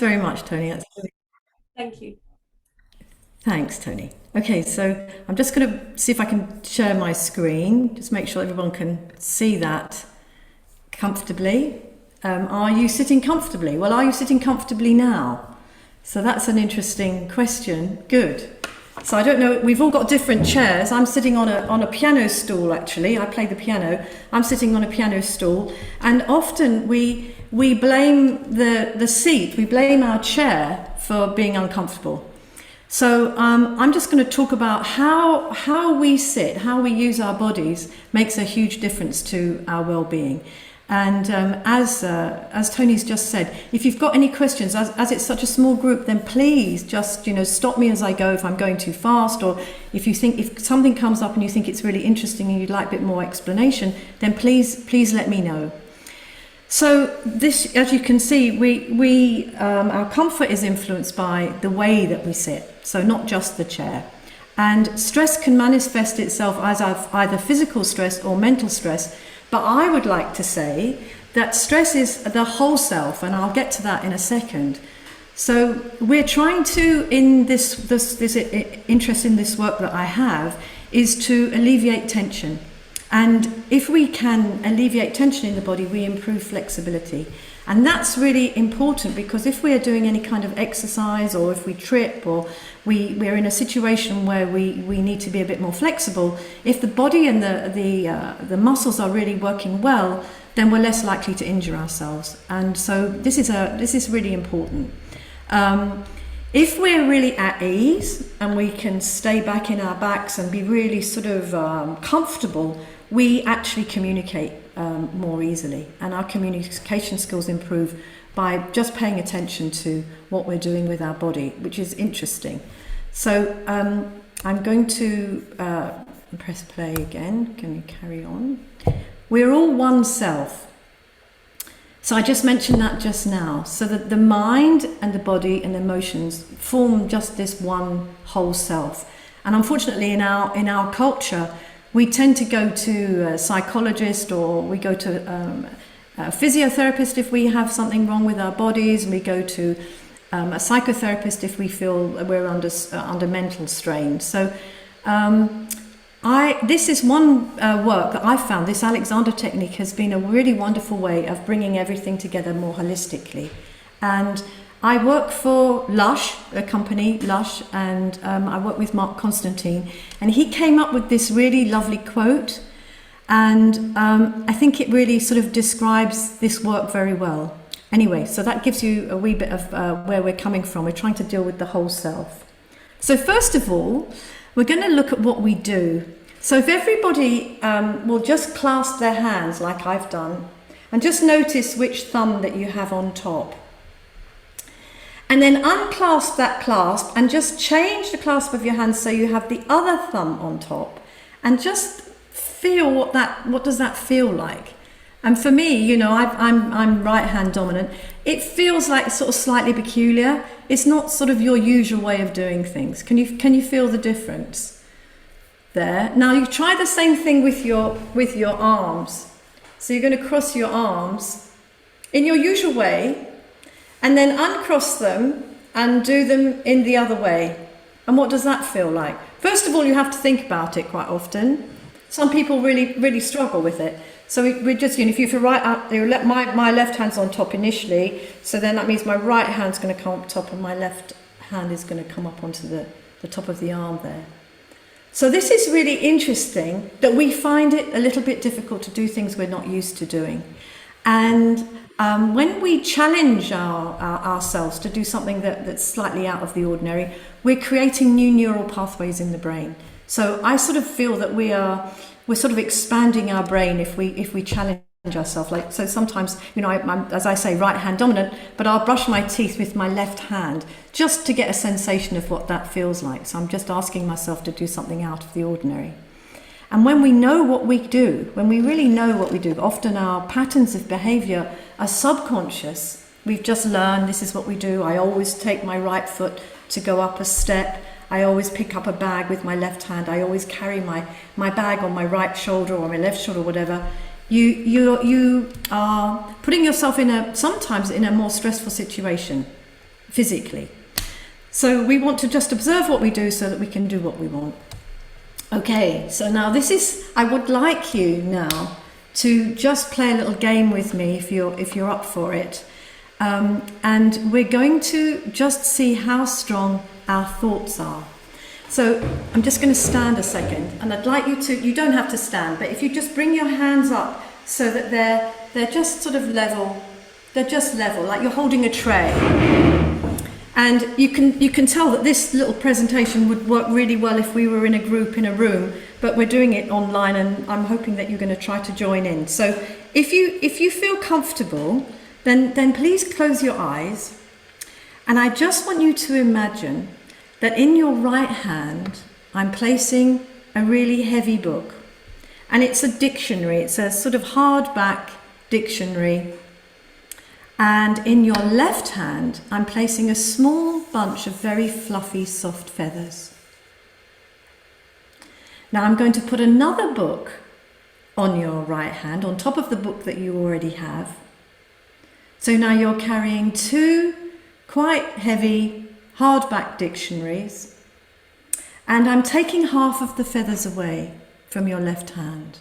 very much, Tony. Thank you. Thanks, Tony. Okay, so I'm just going to see if I can share my screen. Just make sure everyone can see that comfortably. Are you sitting comfortably? Well, are you sitting comfortably now? So that's an interesting question. Good. So I don't know, we've all got different chairs. I'm sitting on a piano stool actually. I play the piano. I'm sitting on a piano stool, and often we blame the seat, we blame our chair for being uncomfortable. So I'm just going to talk about how we sit, how we use our bodies makes a huge difference to our well-being. And as Tony's just said, if you've got any questions, as it's such a small group, then please just stop me as I go if I'm going too fast, or if something comes up and you think it's really interesting and you'd like a bit more explanation, then please let me know. So this, as you can see, our comfort is influenced by the way that we sit, so not just the chair. And stress can manifest itself as either physical stress or mental stress. But I would like to say that stress is the whole self, and I'll get to that in a second. So we're trying to, in this interest in this work that I have, is to alleviate tension. And if we can alleviate tension in the body, we improve flexibility. And that's really important, because if we're doing any kind of exercise, or if we trip, or we're in a situation where we need to be a bit more flexible, if the body and the muscles are really working well, then we're less likely to injure ourselves. And so this is really important. If we're really at ease and we can stay back in our backs and be really sort of comfortable, we actually communicate more easily, and our communication skills improve by just paying attention to what we're doing with our body, which is interesting. So I'm going to press play again. Can you carry on? We're all one self. So I just mentioned that just now. So that the mind and the body and the emotions form just this one whole self. And unfortunately, in our culture, we tend to go to a psychologist, or we go to a physiotherapist if we have something wrong with our bodies, and we go to a psychotherapist if we feel we're under mental strain. So this is one work that I've found. This Alexander technique has been a really wonderful way of bringing everything together more holistically. And I work for Lush, a company, Lush, and I work with Mark Constantine, and he came up with this really lovely quote, and I think it really sort of describes this work very well. Anyway, so that gives you a wee bit of where we're coming from. We're trying to deal with the whole self. So first of all, we're going to look at what we do. So if everybody will just clasp their hands like I've done, and just notice which thumb that you have on top. And then unclasp that clasp and just change the clasp of your hand so you have the other thumb on top, and just feel what does that feel like. And for me, I'm right hand dominant. It feels like sort of slightly peculiar. It's not sort of your usual way of doing things. Can you feel the difference there? Now you try the same thing with your arms. So you're going to cross your arms in your usual way, and then uncross them and do them in the other way. And what does that feel like? First of all, you have to think about it quite often. Some people really, really struggle with it. So we just, if you're right up, my left hand's on top initially, so then that means my right hand's going to come up top and my left hand is going to come up onto the top of the arm there. So this is really interesting, that we find it a little bit difficult to do things we're not used to doing. And when we challenge ourselves to do something that's slightly out of the ordinary, we're creating new neural pathways in the brain. So I sort of feel that we're sort of expanding our brain if we challenge ourselves. Like, so sometimes, I'm, as I say, right hand dominant, but I'll brush my teeth with my left hand just to get a sensation of what that feels like. So I'm just asking myself to do something out of the ordinary. And when we know what we do, when we really know what we do, often our patterns of behavior are subconscious. We've just learned this is what we do. I always take my right foot to go up a step. I always pick up a bag with my left hand. I always carry my bag on my right shoulder or my left shoulder, whatever. You are putting yourself sometimes in a more stressful situation. physically. So we want to just observe what we do so that we can do what we want. Okay, so now I would like you now to just play a little game with me if you're up for it. And we're going to just see how strong our thoughts are. So I'm just going to stand a second, and I'd like you don't have to stand, but if you just bring your hands up so that they're just sort of level, like you're holding a tray. And you can tell that this little presentation would work really well if we were in a group in a room, but we're doing it online, and I'm hoping that you're going to try to join in. So if you feel comfortable, then please close your eyes, and I just want you to imagine that in your right hand I'm placing a really heavy book, and it's a dictionary. It's a sort of hardback dictionary. And in your left hand, I'm placing a small bunch of very fluffy, soft feathers. Now I'm going to put another book on your right hand, on top of the book that you already have. So now you're carrying two quite heavy, hardback dictionaries. And I'm taking half of the feathers away from your left hand.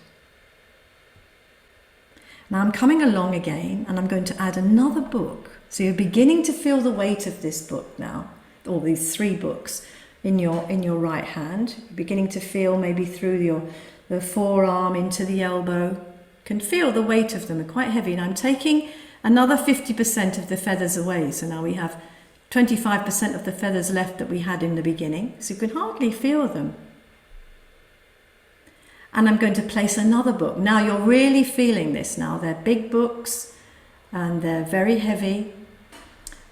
Now I'm coming along again, and I'm going to add another book. So you're beginning to feel the weight of this book now, or these three books in your right hand. You're beginning to feel maybe through the forearm into the elbow. You can feel the weight of them. They're quite heavy. And I'm taking another 50% of the feathers away. So now we have 25% of the feathers left that we had in the beginning. So you can hardly feel them. And I'm going to place another book. Now you're really feeling this now. They're big books and they're very heavy.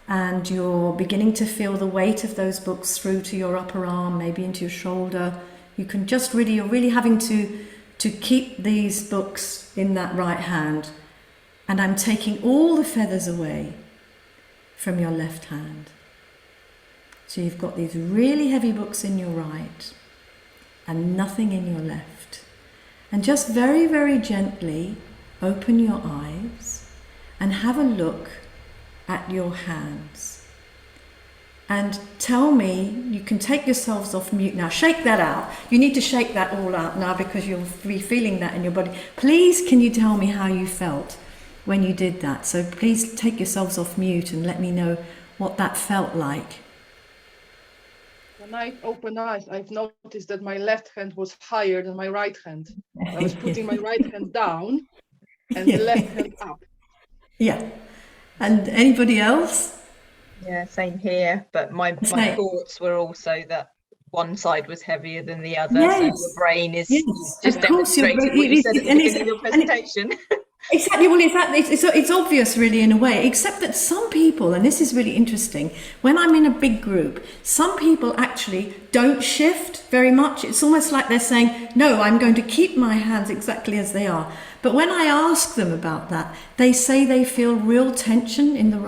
And you're beginning to feel the weight of those books through to your upper arm, maybe into your shoulder. You're really having to keep these books in that right hand. And I'm taking all the feathers away from your left hand. So you've got these really heavy books in your right and nothing in your left. And just very, very gently open your eyes and have a look at your hands. And tell me, you can take yourselves off mute now. Shake that out. You need to shake that all out now because you'll be feeling that in your body. Please, can you tell me how you felt when you did that? So please take yourselves off mute and let me know what that felt like. When I opened eyes, I've noticed that my left hand was higher than my right hand. I was putting my right hand down and the left hand up. Yeah. And anybody else? Yeah, same here. But my thoughts were also that one side was heavier than the other. Yes. So your brain is just of course demonstrating what you said at the beginning of your presentation. Exactly. Well, it's obvious really in a way, except that some people, and this is really interesting, when I'm in a big group, some people actually don't shift very much. It's almost like they're saying, no, I'm going to keep my hands exactly as they are. But when I ask them about that, they say they feel real tension in the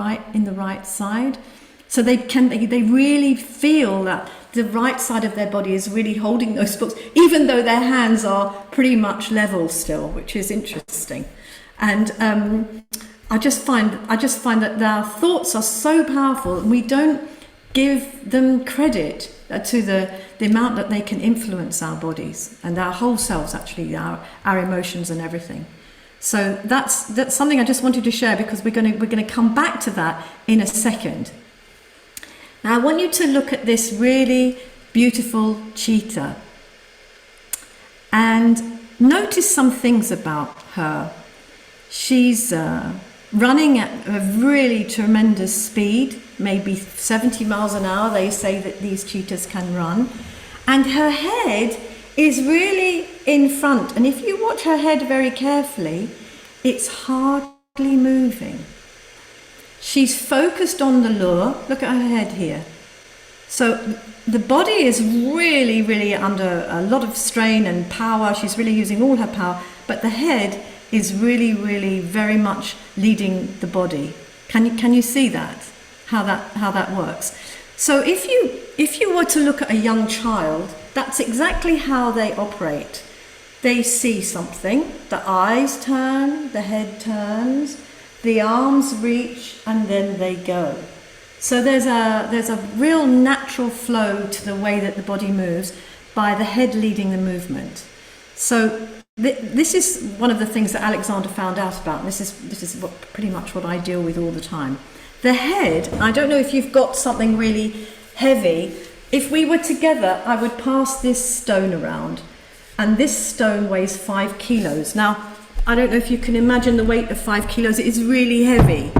right side. So they really feel that the right side of their body is really holding those books, even though their hands are pretty much level still, which is interesting. And I just find that our thoughts are so powerful, and we don't give them credit to the amount that they can influence our bodies and our whole selves, actually, our emotions and everything. So that's something I just wanted to share, because we're going to come back to that in a second. Now I want you to look at this really beautiful cheetah and notice some things about her. She's running at a really tremendous speed, maybe 70 miles an hour. They say that these cheetahs can run. And her head is really in front. And if you watch her head very carefully, it's hardly moving. She's focused on the lure. Look at her head here. So the body is really, really under a lot of strain and power. She's really using all her power. But the head is really, really very much leading the body. Can you see that? How that works? So if you were to look at a young child, that's exactly how they operate. They see something, the eyes turn, the head turns, the arms reach, and then they go. So there's a real natural flow to the way that the body moves by the head leading the movement. So this is one of the things that Alexander found out about, and this is pretty much what I deal with all the time. The head, I don't know if you've got something really heavy. If we were together, I would pass this stone around, and this stone weighs 5 kilos. Now, I don't know if you can imagine the weight of 5 kilos. It is really heavy.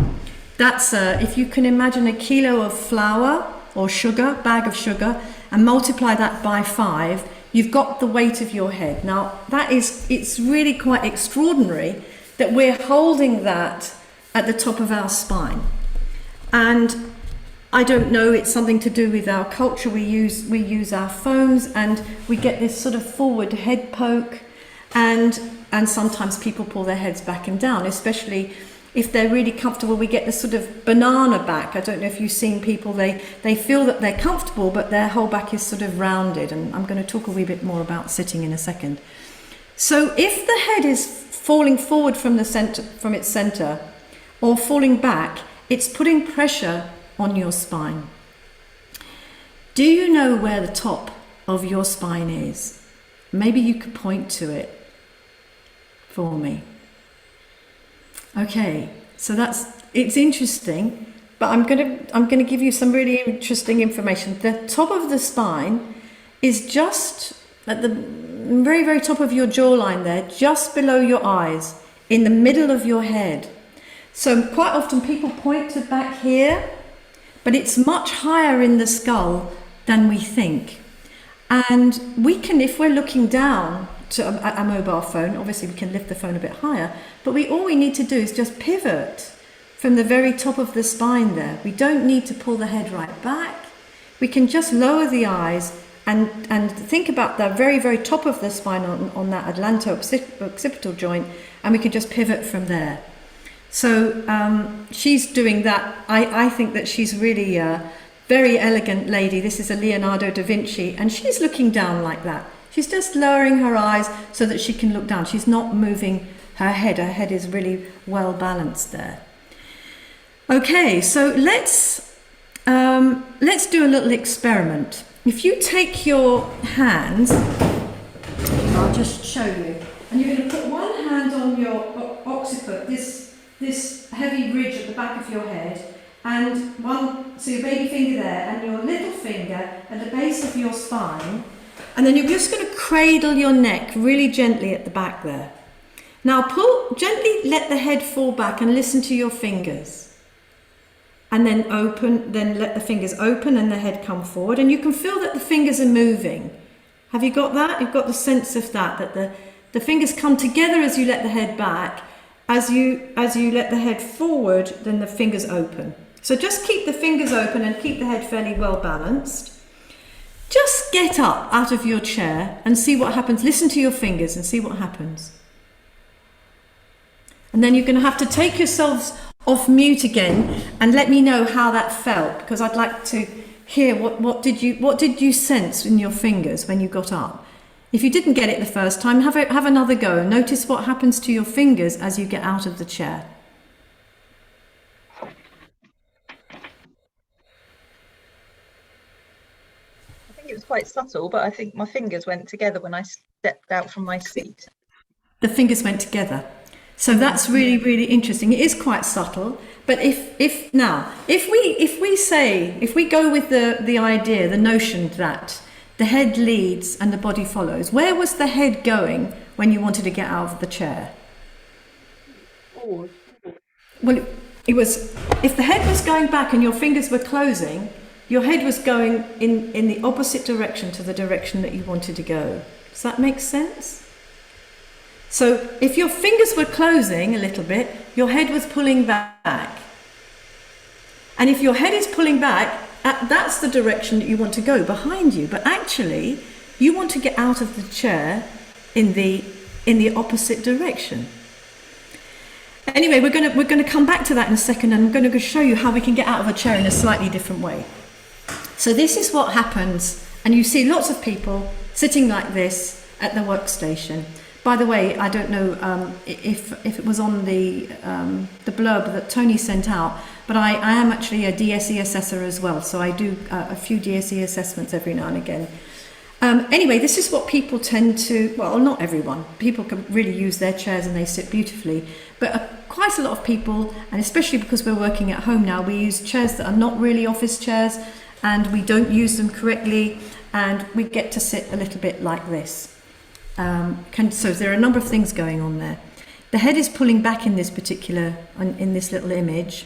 That's if you can imagine a kilo of flour or sugar, bag of sugar, and multiply that by 5, you've got the weight of your head. Now, it's really quite extraordinary that we're holding that at the top of our spine. And I don't know, it's something to do with our culture. We use our phones, and we get this sort of forward head poke, and sometimes people pull their heads back and down, especially if they're really comfortable. We get this sort of banana back. I don't know if you've seen people, they feel that they're comfortable, but their whole back is sort of rounded, and I'm going to talk a wee bit more about sitting in a second. So if the head is falling forward from its center, or falling back, it's putting pressure on your spine. Do you know where the top of your spine is? Maybe you could point to it for me. Okay, so it's interesting, but I'm going to give you some really interesting information. The top of the spine is just at the very, very top of your jawline there, just below your eyes, in the middle of your head. So quite often people point to back here, but it's much higher in the skull than we think. And we can, if we're looking down to a mobile phone, obviously we can lift the phone a bit higher, but all we need to do is just pivot from the very top of the spine there. We don't need to pull the head right back. We can just lower the eyes and think about the very, very top of the spine on that atlanto-occipital joint, and we can just pivot from there. So she's doing that. I think that she's really a very elegant lady. This is a Leonardo da Vinci, and she's looking down like that. She's just lowering her eyes so that she can look down. She's not moving her head. Her head is really well balanced there. Okay, so let's do a little experiment. If you take your hands, I'll just show you, and you're going to put one hand on your occiput, this heavy ridge at the back of your head, and so your baby finger there, and your little finger at the base of your spine, and then you're just going to cradle your neck really gently at the back there. Now gently let the head fall back and listen to your fingers. And then let the fingers open and the head come forward, and you can feel that the fingers are moving. Have you got that? You've got the sense of that the fingers come together as you let the head back. As you let the head forward, then the fingers open. So just keep the fingers open and keep the head fairly well balanced. Just get up out of your chair and see what happens. Listen to your fingers and see what happens. And then you're going to have to take yourselves off mute again and let me know how that felt, because I'd like to hear what did you sense in your fingers when you got up. If you didn't get it the first time, have another go. Notice what happens to your fingers as you get out of the chair. I think it was quite subtle, but I think my fingers went together when I stepped out from my seat. The fingers went together. So that's really, really interesting. It is quite subtle, but if we go with the idea, the notion that the head leads and the body follows, where was the head going when you wanted to get out of the chair? Forward. Well, it was, if the head was going back and your fingers were closing, your head was going in the opposite direction to the direction that you wanted to go. Does that make sense? So if your fingers were closing a little bit, your head was pulling back. And if your head is pulling back, that's the direction that you want to go, behind you. But actually, you want to get out of the chair in the opposite direction. Anyway, we're going to come back to that in a second, and I'm going to show you how we can get out of a chair in a slightly different way. So this is what happens, and you see lots of people sitting like this at the workstation. By the way, I don't know if it was on the blurb that Toni sent out, but I am actually a DSE assessor as well, so I do a few DSE assessments every now and again. Anyway, this is what people tend to, well, not everyone, people can really use their chairs and they sit beautifully, but quite a lot of people, and especially because we're working at home now, we use chairs that are not really office chairs, and we don't use them correctly, and we get to sit a little bit like this. So there are a number of things going on there. The head is pulling back in this little image.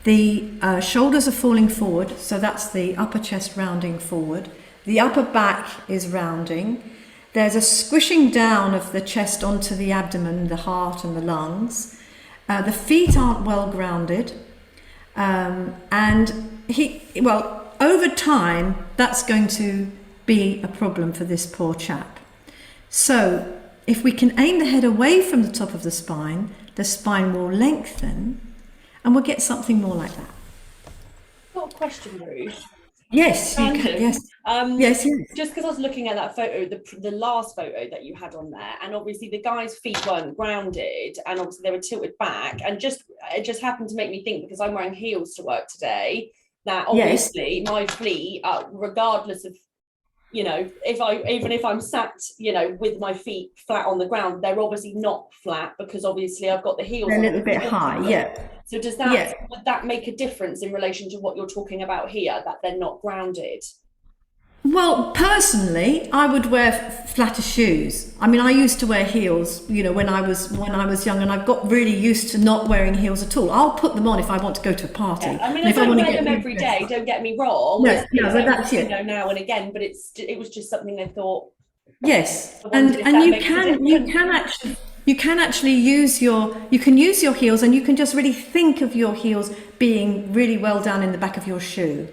The shoulders are falling forward, so that's the upper chest rounding forward. The upper back is rounding. There's a squishing down of the chest onto the abdomen, the heart and the lungs. The feet aren't well grounded. Over time, that's going to be a problem for this poor chap. So if we can aim the head away from the top of the spine will lengthen and we'll get something more like that. Got a question, Ruth. Yes, you can, yes. Yes. Just because I was looking at that photo, the last photo that you had on there, and obviously the guy's feet weren't grounded, and obviously they were tilted back, and it just happened to make me think, because I'm wearing heels to work today, that obviously my feet, regardless of, you know, even if I'm sat, you know, with my feet flat on the ground, they're obviously not flat because obviously I've got the heels a little bit high, yeah. So would that make a difference in relation to what you're talking about here, that they're not grounded? Well, personally, I would wear flatter shoes. I mean, I used to wear heels, you know, when I was young, and I've got really used to not wearing heels at all. I'll put them on if I want to go to a party. Yeah. I mean, I don't wear them every day, don't get me wrong. No, but that's it. You know, now and again, but it was just something I thought. Yes, and you can actually use your heels, and you can just really think of your heels being really well down in the back of your shoe.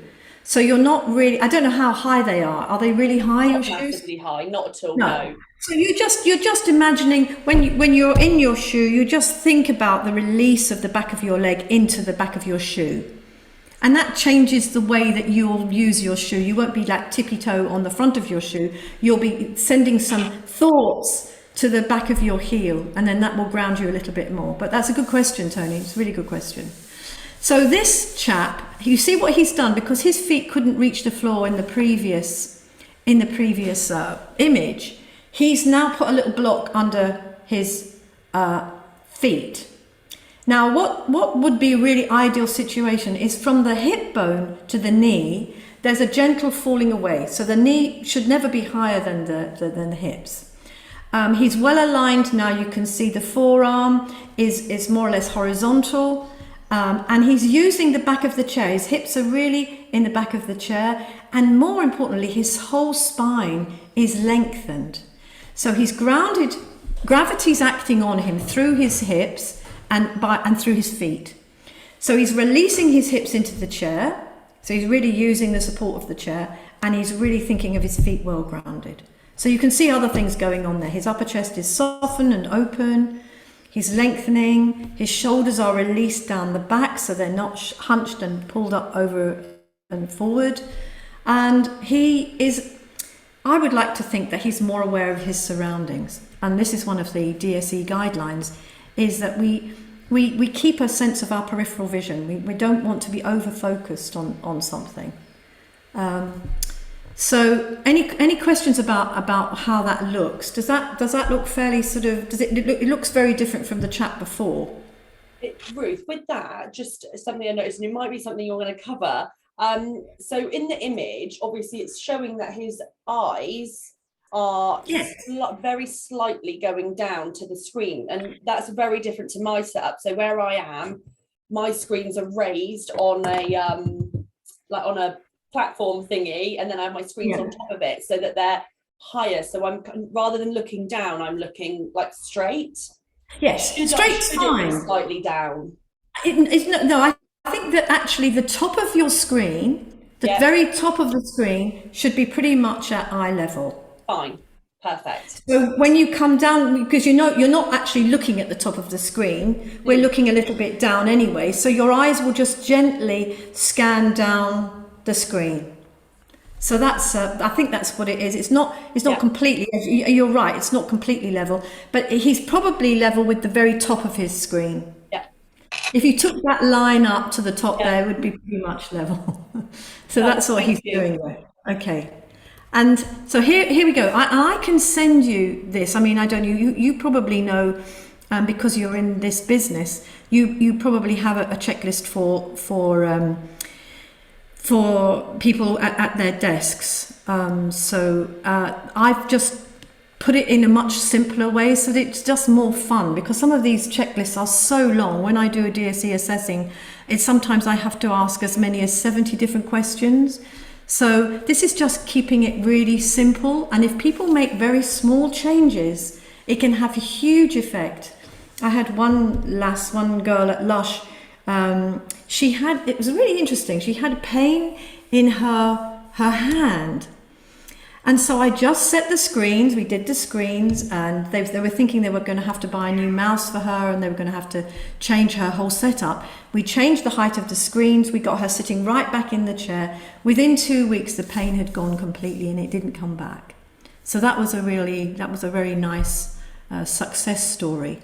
So you're not really, I don't know how high they are. Are they really high, your shoes? Not massively high, not at all, no. So you're just imagining, when you're in your shoe, you just think about the release of the back of your leg into the back of your shoe. And that changes the way that you'll use your shoe. You won't be like tippy-toe on the front of your shoe. You'll be sending some thoughts to the back of your heel, and then that will ground you a little bit more. But that's a good question, Toni. It's a really good question. So this chap, you see what he's done, because his feet couldn't reach the floor in the previous image. He's now put a little block under his feet. Now, what would be a really ideal situation is from the hip bone to the knee, there's a gentle falling away. So the knee should never be higher than the hips. He's well aligned now. You can see the forearm is more or less horizontal. And he's using the back of the chair. His hips are really in the back of the chair. And more importantly, his whole spine is lengthened. So he's grounded, gravity's acting on him through his hips and through his feet. So he's releasing his hips into the chair. So he's really using the support of the chair, and he's really thinking of his feet well grounded. So you can see other things going on there. His upper chest is softened and open. He's lengthening, his shoulders are released down the back, so they're not hunched and pulled up over and forward. And I would like to think that he's more aware of his surroundings. And this is one of the DSE guidelines, is that we keep a sense of our peripheral vision. We don't want to be over-focused on something. So any questions about how that looks? Does that look fairly sort of, it looks very different from the chat before? Ruth, with that, just something I noticed, and it might be something you're going to cover. So in the image, obviously it's showing that his eyes are very slightly going down to the screen, and that's very different to my setup. So where I am, my screens are raised on a platform thingy, and then I have my screens on top of it so that they're higher. So I'm, rather than looking down, I'm looking like straight. Yes, straight's fine. Slightly down. I think that actually the top of your screen, the very top of the screen, should be pretty much at eye level. Fine. Perfect. So when you come down, because you're not actually looking at the top of the screen, we're looking a little bit down anyway, so your eyes will just gently scan down the screen. So that's, I think that's what it is. It's not Yeah. completely, you're right, it's not completely level, but he's probably level with the very top of his screen. Yeah. If you took that line up to the top Yeah. there, it would be pretty much level. So Oh, that's what he's thank you. doing there. Okay. And so here we go. I can send you this. I mean, I don't, you probably know, because you're in this business, you probably have a checklist for people at their desks. So I've just put it in a much simpler way so that it's just more fun, because some of these checklists are so long. When I do a DSE assessing, sometimes I have to ask as many as 70 different questions. So this is just keeping it really simple. And if people make very small changes, it can have a huge effect. I had one girl at Lush, it was really interesting. She had pain in her hand. And so I just set the screens, we did the screens, and they were thinking they were going to have to buy a new mouse for her and they were going to have to change her whole setup. We changed the height of the screens, we got her sitting right back in the chair. Within 2 weeks, the pain had gone completely and it didn't come back. So that was a very nice success story.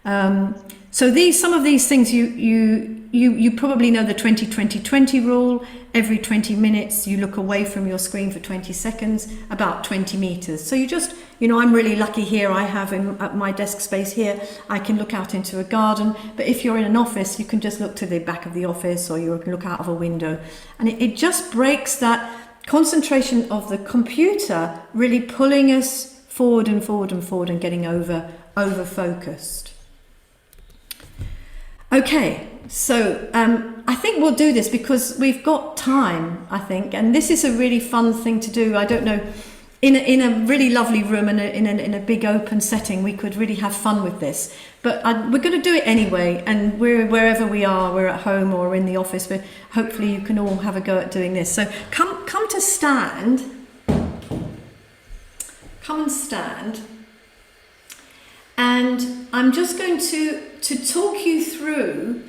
So some of these things you probably know the 20-20-20 rule. Every 20 minutes you look away from your screen for 20 seconds, about 20 meters. So you just, I'm really lucky here. I have at my desk space here, I can look out into a garden. But if you're in an office, you can just look to the back of the office, or you can look out of a window. And it just breaks that concentration of the computer really pulling us forward and forward and forward and getting over focused. Okay, so I think we'll do this because we've got time, I think, and this is a really fun thing to do. I don't know, in a really lovely room and in a big open setting, we could really have fun with this. But we're going to do it anyway, and wherever we are, we're at home or in the office, but hopefully you can all have a go at doing this. So come to stand. Come and stand. And I'm just going to talk you through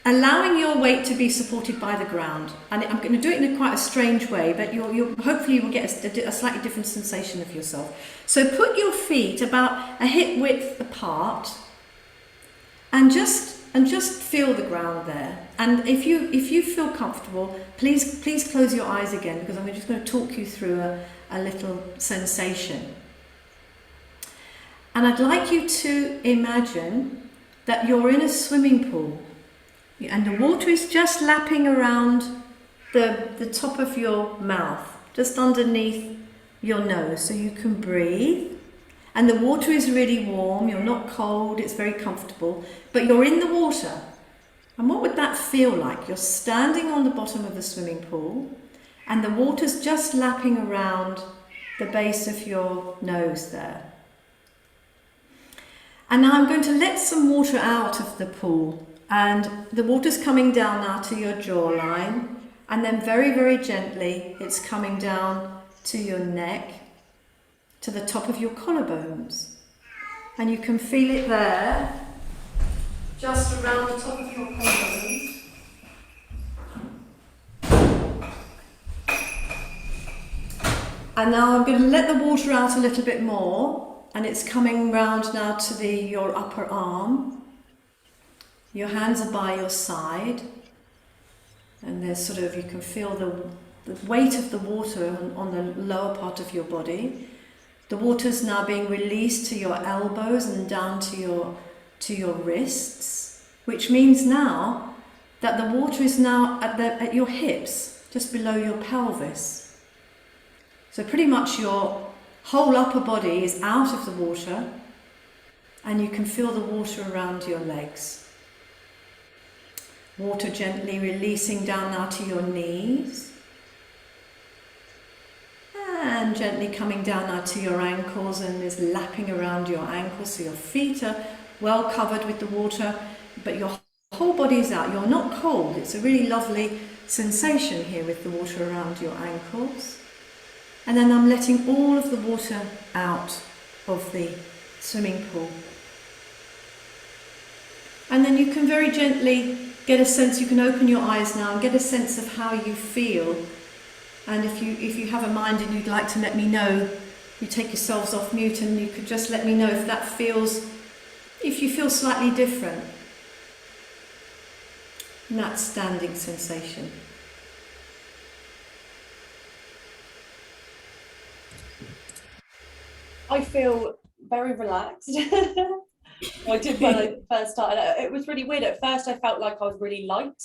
allowing your weight to be supported by the ground. And I'm going to do it in quite a strange way, but hopefully you will get a slightly different sensation of yourself. So put your feet about a hip width apart and just feel the ground there. And if you feel comfortable, please close your eyes again, because I'm just going to talk you through a little sensation. And I'd like you to imagine that you're in a swimming pool and the water is just lapping around the top of your mouth, just underneath your nose, so you can breathe. And the water is really warm, you're not cold, it's very comfortable, but you're in the water. And what would that feel like? You're standing on the bottom of the swimming pool and the water's just lapping around the base of your nose there. And now I'm going to let some water out of the pool, and the water's coming down now to your jawline, and then very, very gently it's coming down to your neck, to the top of your collarbones. And you can feel it there, just around the top of your collarbones. And now I'm going to let the water out a little bit more. And it's coming round now to your upper arm. Your hands are by your side. And there's you can feel the weight of the water on the lower part of your body. The water's now being released to your elbows and down to your wrists, which means now that the water is now at your hips, just below your pelvis. So pretty much your whole upper body is out of the water, and you can feel the water around your legs. Water gently releasing down now to your knees, and gently coming down now to your ankles, and is lapping around your ankles, so your feet are well covered with the water, but your whole body is out. You're not cold. It's a really lovely sensation here with the water around your ankles. And then I'm letting all of the water out of the swimming pool. And then you can very gently get a sense, you can open your eyes now and get a sense of how you feel And if you have a mind and you'd like to let me know, you take yourselves off mute and you could just let me know if that feels, if you feel slightly different. And that standing sensation. I feel very relaxed. I did when I first started. It was really weird. At first I felt like I was really light.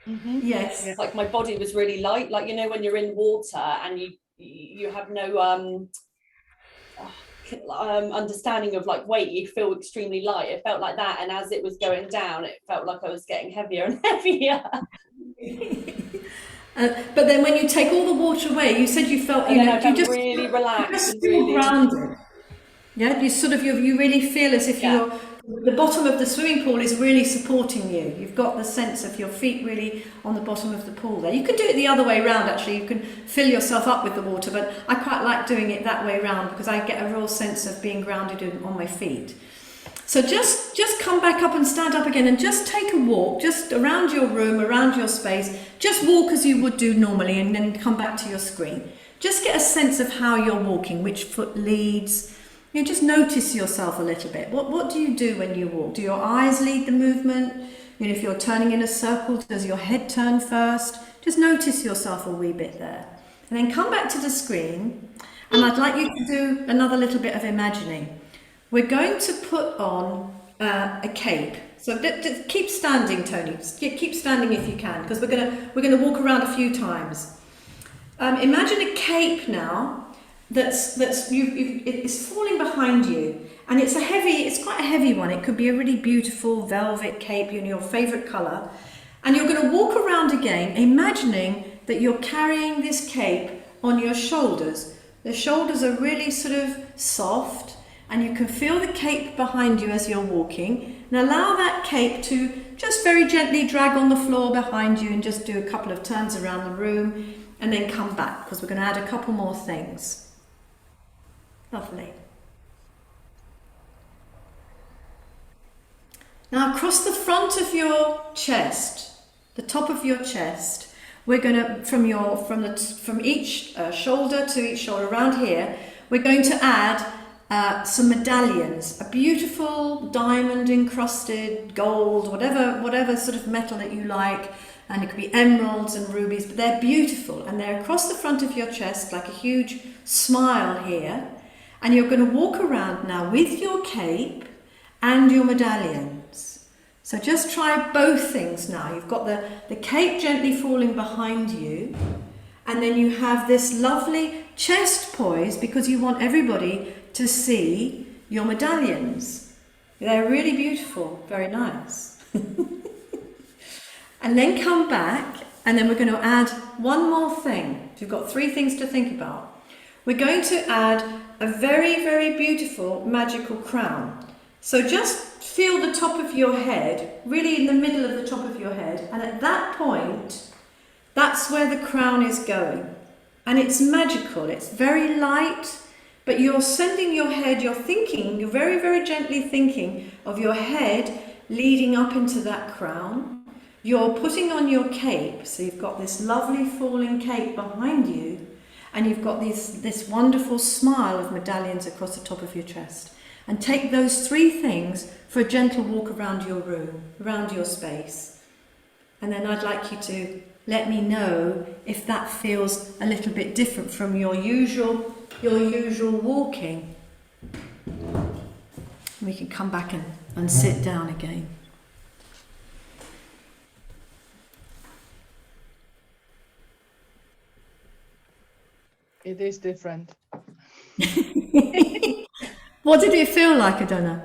Mm-hmm. Yes. Like my body was really light. Like, you know, when you're in water and you have no understanding of like weight, you feel extremely light. It felt like that, and as it was going down, it felt like I was getting heavier and heavier. But then when you take all the water away, you said you felt, you just really relaxed and really really grounded. Yeah, you sort of you really feel as if the bottom of the swimming pool is really supporting you. You've got the sense of your feet really on the bottom of the pool there. You can do it the other way around actually. You can fill yourself up with the water, but I quite like doing it that way around because I get a real sense of being grounded on my feet. So just come back up and stand up again and just take a walk, just around your room, around your space. Just walk as you would do normally and then come back to your screen. Just get a sense of how you're walking, which foot leads. You just notice yourself a little bit. What do you do when you walk? Do your eyes lead the movement? You know, if you're turning in a circle, does your head turn first? Just notice yourself a wee bit there. And then come back to the screen, and I'd like you to do another little bit of imagining. We're going to put on a cape. So keep standing, Toni. Keep standing if you can, because we're gonna walk around a few times. Imagine a cape now. It's falling behind you, and it's quite a heavy one. It could be a really beautiful velvet cape in your favorite color, and you're going to walk around again, imagining that you're carrying this cape on your shoulders. The shoulders are really sort of soft, and you can feel the cape behind you as you're walking, and allow that cape to just very gently drag on the floor behind you, and just do a couple of turns around the room, and then come back, because we're going to add a couple more things. Lovely. Now across the front of your chest, the top of your chest, we're going to, from each shoulder to each shoulder around here, we're going to add some medallions, a beautiful diamond encrusted gold, whatever sort of metal that you like, and it could be emeralds and rubies, but they're beautiful, and they're across the front of your chest like a huge smile here. And you're going to walk around now with your cape and your medallions. So just try both things now. You've got the cape gently falling behind you, and then you have this lovely chest poise because you want everybody to see your medallions. They're really beautiful, very nice. And then come back, and then we're going to add one more thing. So you've got 3 things to think about. We're going to add a very, very beautiful magical crown. So just feel the top of your head, really in the middle of the top of your head, and at that point, that's where the crown is going. And it's magical, it's very light, but you're sending your head, you're very, very gently thinking of your head leading up into that crown. You're putting on your cape, so you've got this lovely falling cape behind you, and you've got this wonderful smile of medallions across the top of your chest. And take those 3 things for a gentle walk around your room, around your space. And then I'd like you to let me know if that feels a little bit different from your usual walking. We can come back and sit down again. It is different. What did it feel like, Adonna?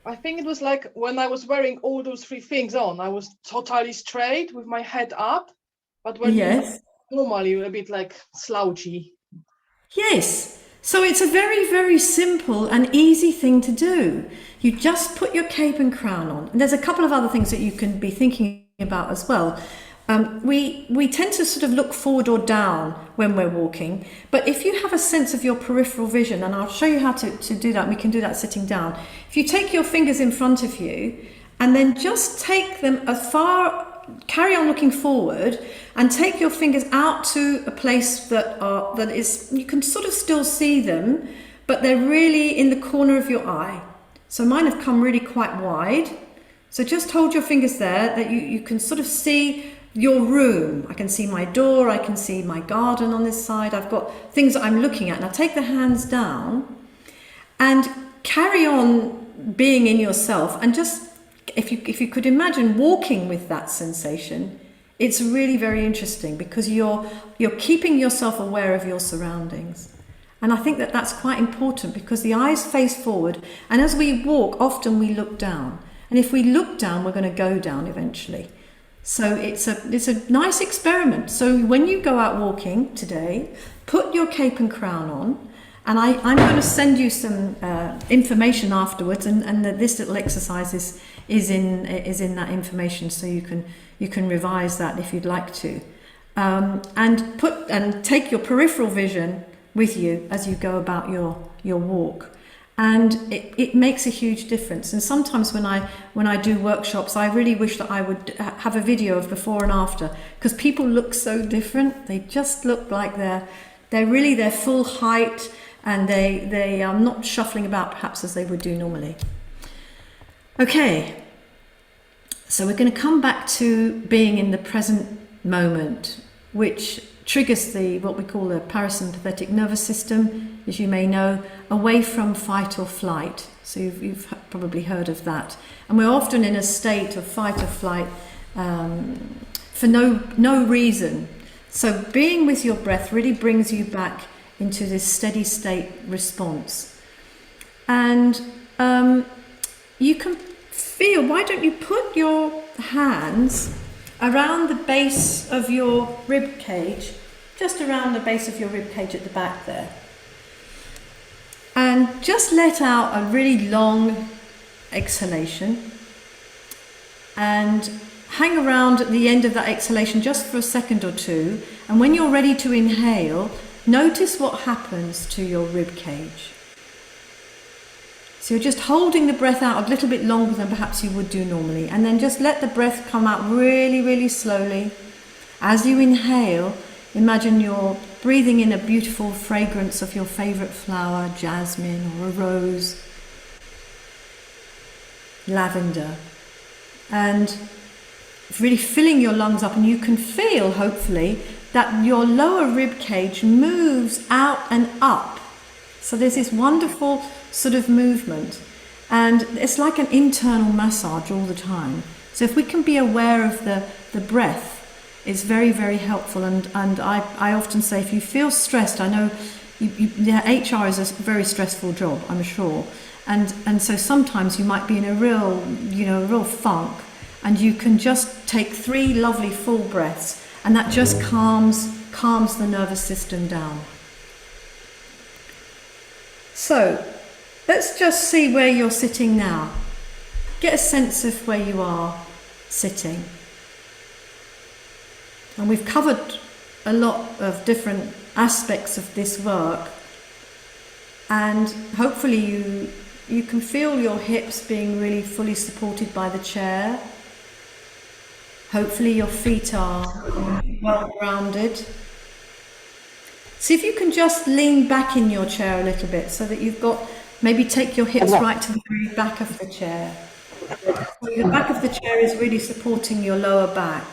I think it was like when I was wearing all those 3 things on, I was totally straight with my head up, but when normally you're a bit like slouchy. Yes. So it's a very, very simple and easy thing to do. You just put your cape and crown on. And there's a couple of other things that you can be thinking about as well. We tend to sort of look forward or down when we're walking, but if you have a sense of your peripheral vision, and I'll show you how to do that, we can do that sitting down. If you take your fingers in front of you and then just take them as far carry on looking forward and take your fingers out to a place that is, you can sort of still see them, but they're really in the corner of your eye. So mine have come really quite wide. So just hold your fingers there, that you can sort of see your room. I can see my door, I can see my garden on this side. I've got things that I'm looking at. Now take the hands down and carry on being in yourself, and just, if you could imagine walking with that sensation, it's really very interesting, because you're keeping yourself aware of your surroundings. And I think that that's quite important, because the eyes face forward, and as we walk, often we look down. And if we look down, we're going to go down eventually. So it's a nice experiment. So when you go out walking today, put your cape and crown on, and I'm going to send you some information afterwards, and this little exercise is in that information, so you can revise that if you'd like to, and take your peripheral vision with you as you go about your walk. And it makes a huge difference. And sometimes when I do workshops, I really wish that I would have a video of before and after, because people look so different. They just look like they're really their full height, and they are not shuffling about perhaps as they would do normally. Okay, so we're going to come back to being in the present moment, which triggers what we call the parasympathetic nervous system, as you may know, away from fight or flight. So you've probably heard of that. And we're often in a state of fight or flight for no reason. So being with your breath really brings you back into this steady state response. And you can feel, why don't you put your hands around the base of your rib cage, just around the base of your rib cage at the back there. And just let out a really long exhalation, and hang around at the end of that exhalation just for a second or two. And when you're ready to inhale, notice what happens to your rib cage. So you're just holding the breath out a little bit longer than perhaps you would do normally, and then just let the breath come out really, really slowly. As you inhale, imagine you're breathing in a beautiful fragrance of your favorite flower, jasmine or a rose, lavender, and really filling your lungs up. And you can feel, hopefully, that your lower rib cage moves out and up. So there's this wonderful sort of movement, and it's like an internal massage all the time. So if we can be aware of the breath, it's very, very helpful. And I often say, if you feel stressed, I know HR is a very stressful job, I'm sure, and so sometimes you might be in a real funk, and you can just take 3 lovely full breaths, and that just calms the nervous system down. So let's just see where you're sitting now. Get a sense of where you are sitting. And we've covered a lot of different aspects of this work, and hopefully you can feel your hips being really fully supported by the chair. Hopefully your feet are well grounded. See if you can just lean back in your chair a little bit, so that you've got, maybe take your hips right to the very back of the chair. So the back of the chair is really supporting your lower back.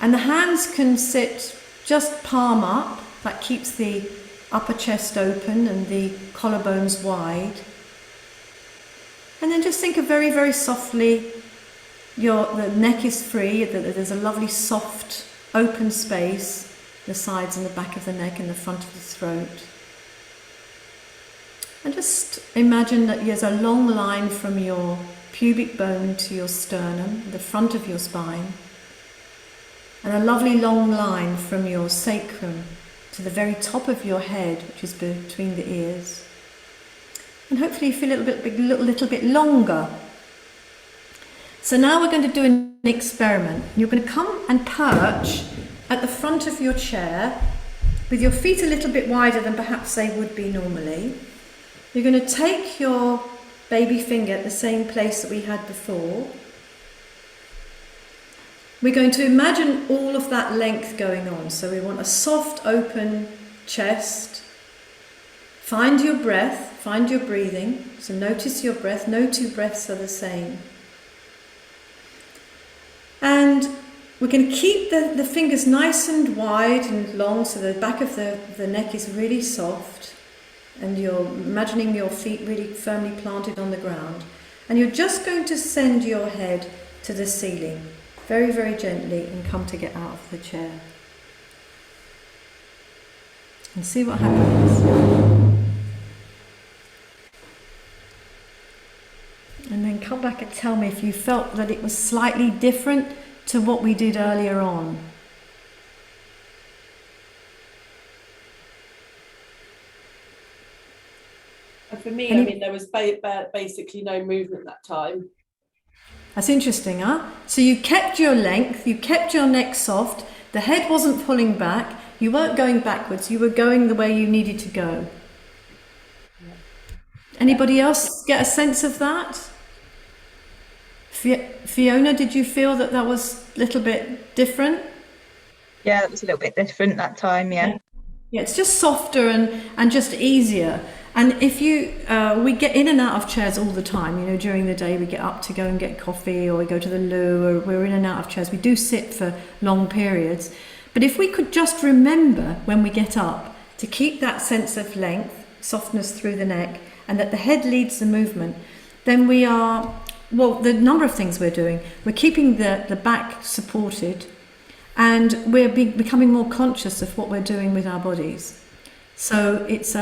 And the hands can sit just palm up, that keeps the upper chest open and the collarbones wide. And then just think of very, very softly, the neck is free, there's a lovely soft open space, the sides and the back of the neck and the front of the throat. And just imagine that there's a long line from your pubic bone to your sternum, the front of your spine, and a lovely long line from your sacrum to the very top of your head, which is between the ears. And hopefully you feel a little bit longer. So now we're going to do an experiment. You're going to come and perch at the front of your chair with your feet a little bit wider than perhaps they would be normally. You're going to take your baby finger at the same place that we had before, We're going to imagine all of that length going on. So we want a soft, open chest. Find your breath, find your breathing. So notice your breath. No two breaths are the same. And we're going to keep the fingers nice and wide and long, so the back of the neck is really soft. And you're imagining your feet really firmly planted on the ground. And you're just going to send your head to the ceiling, very, very gently, and come to get out of the chair. And see what happens. And then come back and tell me if you felt that it was slightly different to what we did earlier on. And for me, I mean, there was basically no movement that time. That's interesting, huh? So you kept your length, you kept your neck soft, the head wasn't pulling back, you weren't going backwards, you were going the way you needed to go. Yeah. Anybody else get a sense of that? Fiona, did you feel that that was a little bit different? Yeah, it was a little bit different that time, yeah. Yeah, it's just softer and just easier. And if we get in and out of chairs all the time, you know, during the day we get up to go and get coffee, or we go to the loo, or we're in and out of chairs. We do sit for long periods. But if we could just remember when we get up to keep that sense of length, softness through the neck, and that the head leads the movement, then we are, well, the number of things we're doing, we're keeping the back supported, and we're becoming more conscious of what we're doing with our bodies. So it's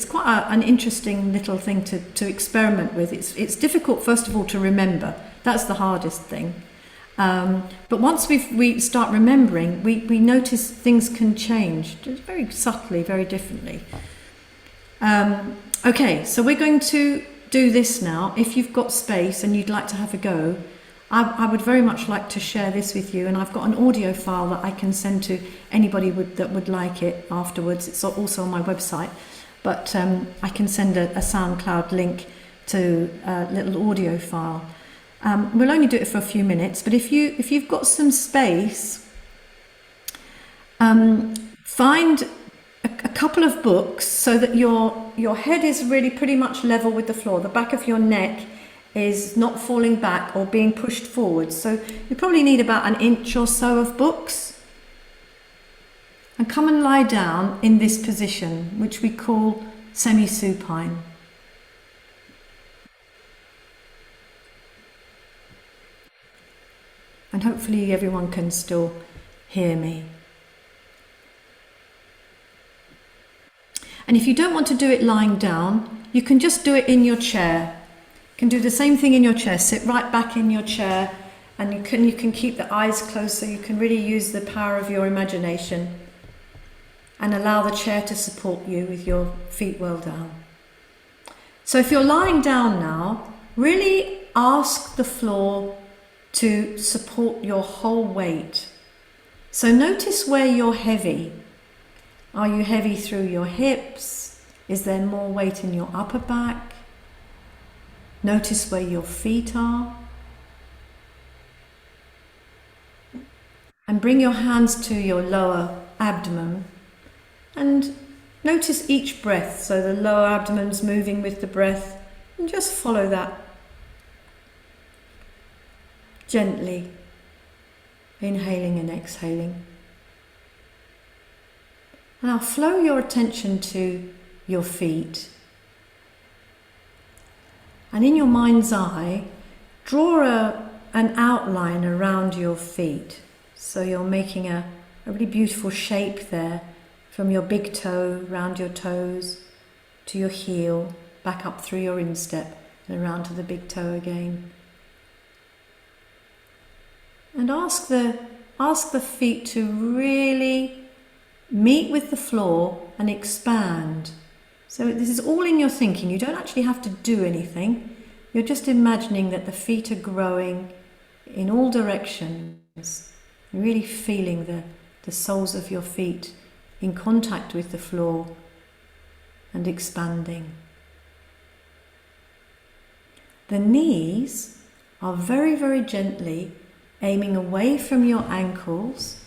quite an interesting little thing to experiment with. It's difficult, first of all, to remember. That's the hardest thing. But once we start remembering, we notice things can change very subtly, very differently. Okay, so we're going to do this now. If you've got space and you'd like to have a go, I would very much like to share this with you, and I've got an audio file that I can send to anybody that would like it afterwards. It's also on my website, but I can send a SoundCloud link to a little audio file. We'll only do it for a few minutes, but if you've got some space, find a couple of books so that your head is really pretty much level with the floor. The back of your neck is not falling back or being pushed forward. So you probably need about 1 inch or so of books. And come and lie down in this position, which we call semi-supine. And hopefully everyone can still hear me. And if you don't want to do it lying down, you can just do it in your chair. You can do the same thing in your chair. Sit right back in your chair, and you can keep the eyes closed, so you can really use the power of your imagination and allow the chair to support you with your feet well down. So if you're lying down now, really ask the floor to support your whole weight. So notice where you're heavy. Are you heavy through your hips? Is there more weight in your upper back? Notice where your feet are. And bring your hands to your lower abdomen. And notice each breath. So the lower abdomen's moving with the breath. And just follow that gently. Inhaling and exhaling. Now flow your attention to your feet. And in your mind's eye, draw an outline around your feet. So you're making a really beautiful shape there, from your big toe, round your toes, to your heel, back up through your instep, and around to the big toe again. And ask the feet to really meet with the floor and expand. So this is all in your thinking. You don't actually have to do anything. You're just imagining that the feet are growing in all directions. You're really feeling the soles of your feet in contact with the floor and expanding. The knees are very, very gently aiming away from your ankles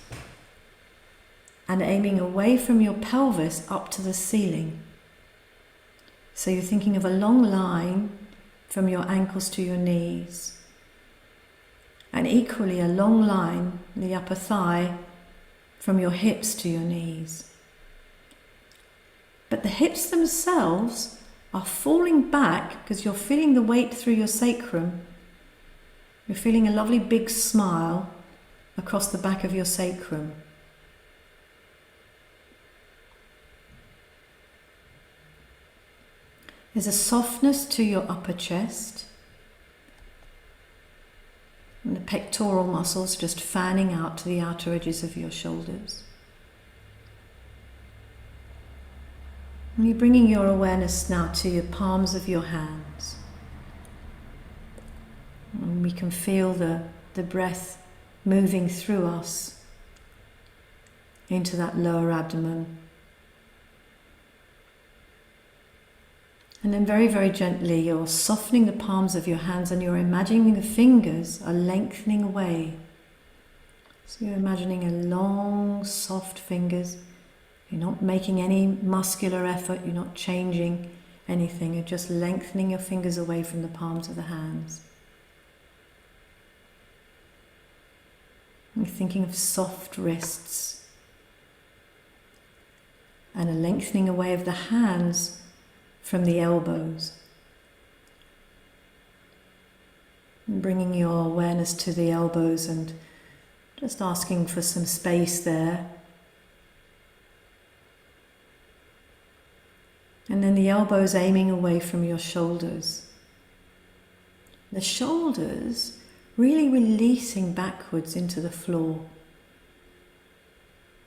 and aiming away from your pelvis up to the ceiling. So you're thinking of a long line from your ankles to your knees, and equally a long line, the upper thigh, from your hips to your knees. But the hips themselves are falling back because you're feeling the weight through your sacrum. You're feeling a lovely big smile across the back of your sacrum. There's a softness to your upper chest, and the pectoral muscles just fanning out to the outer edges of your shoulders. And you're bringing your awareness now to your palms of your hands. And we can feel the breath moving through us into that lower abdomen. And then very, very gently you're softening the palms of your hands and you're imagining the fingers are lengthening away. So you're imagining a long, soft fingers. You're not making any muscular effort, you're not changing anything, you're just lengthening your fingers away from the palms of the hands. You're thinking of soft wrists and a lengthening away of the hands from the elbows. And bringing your awareness to the elbows and just asking for some space there. And then the elbows aiming away from your shoulders. The shoulders really releasing backwards into the floor.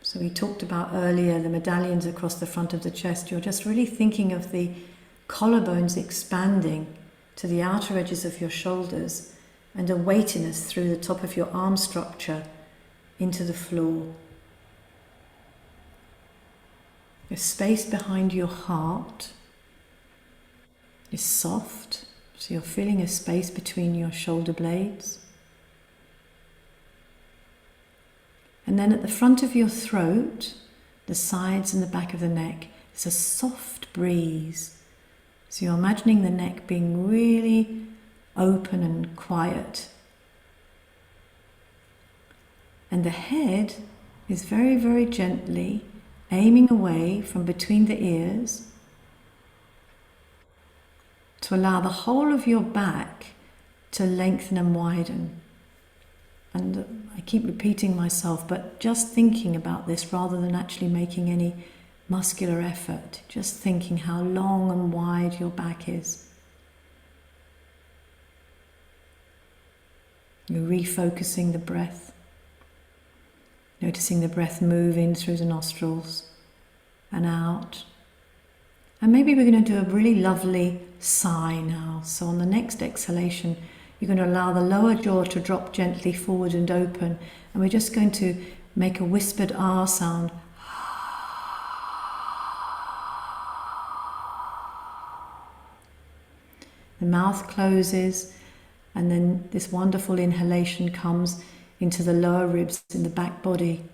So we talked about earlier the medallions across the front of the chest. You're just really thinking of the collarbones expanding to the outer edges of your shoulders and a weightiness through the top of your arm structure into the floor. The space behind your heart is soft, so you're feeling a space between your shoulder blades. And then at the front of your throat, the sides and the back of the neck, is a soft breeze. So you're imagining the neck being really open and quiet. And the head is very, very gently aiming away from between the ears to allow the whole of your back to lengthen and widen. And I keep repeating myself, but just thinking about this rather than actually making any muscular effort, just thinking how long and wide your back is. You're refocusing the breath. Noticing the breath move in through the nostrils and out. And maybe we're going to do a really lovely sigh now. So on the next exhalation, you're going to allow the lower jaw to drop gently forward and open. And we're just going to make a whispered R sound. The mouth closes, and then this wonderful inhalation comes into the lower ribs in the back body.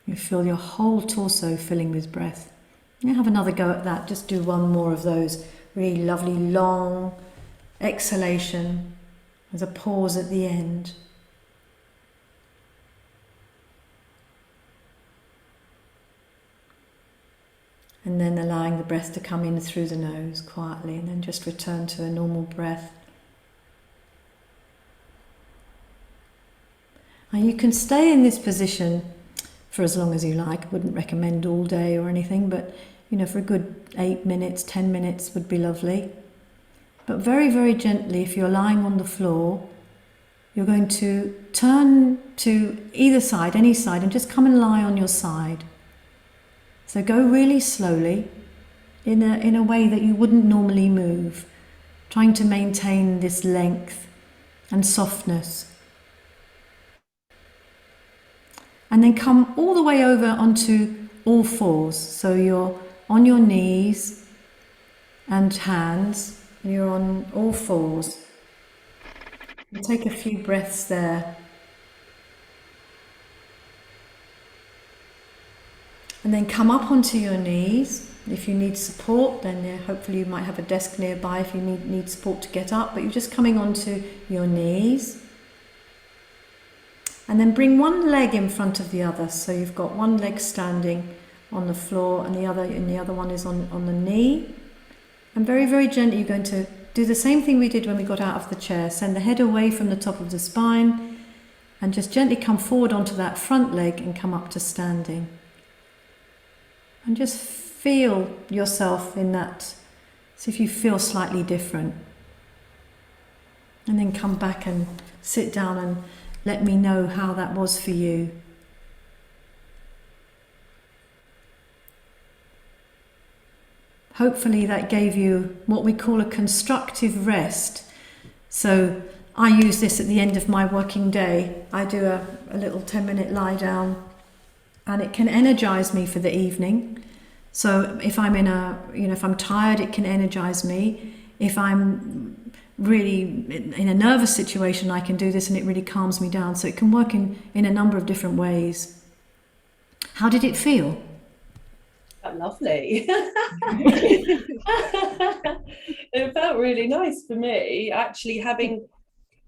You feel your whole torso filling with breath. You have another go at that. Just do one more of those really lovely long exhalation with a pause at the end. And then allowing the breath to come in through the nose quietly, and then just return to a normal breath. And you can stay in this position for as long as you like. I wouldn't recommend all day or anything, but for a good 8 minutes, 10 minutes would be lovely. But very, very gently, if you're lying on the floor, you're going to turn to either side, any side, and just come and lie on your side. So go really slowly, in a way that you wouldn't normally move, trying to maintain this length and softness. And then come all the way over onto all fours. So you're on your knees and hands, and you're on all fours. Take a few breaths there. And then come up onto your knees. If you need support, then hopefully you might have a desk nearby if you need support to get up, but you're just coming onto your knees. And then bring one leg in front of the other. So you've got one leg standing on the floor and the other one is on the knee. And very, very gently you're going to do the same thing we did when we got out of the chair. Send the head away from the top of the spine and just gently come forward onto that front leg and come up to standing. And just feel yourself in that. See if you feel slightly different. And then come back and sit down and let me know how that was for you. Hopefully that gave you what we call a constructive rest. So I use this at the end of my working day. I do a little 10-minute lie down and it can energize me for the evening. So if I'm if I'm tired, it can energize me. If I'm really in a nervous situation, I can do this and it really calms me down. So it can work in a number of different ways. How did it feel? Lovely. It felt really nice for me, actually. Having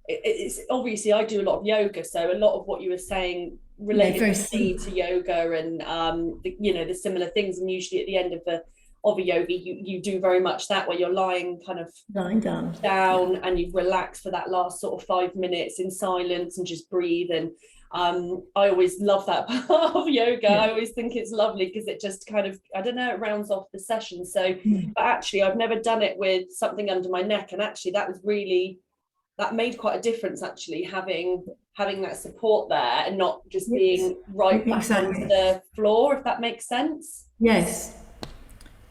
it's obviously I do a lot of yoga, so a lot of what you were saying related to yoga and the similar things. And usually at the end of a yoga, you do very much that, where you're lying down and you relax for that last sort of 5 minutes in silence and just breathe. And I always love that part of yoga. I always think it's lovely because it just kind of, I don't know, it rounds off the session. So but actually I've never done it with something under my neck, and actually that made quite a difference, actually, having that support there and not just being right back onto the floor, if that makes sense. Yes,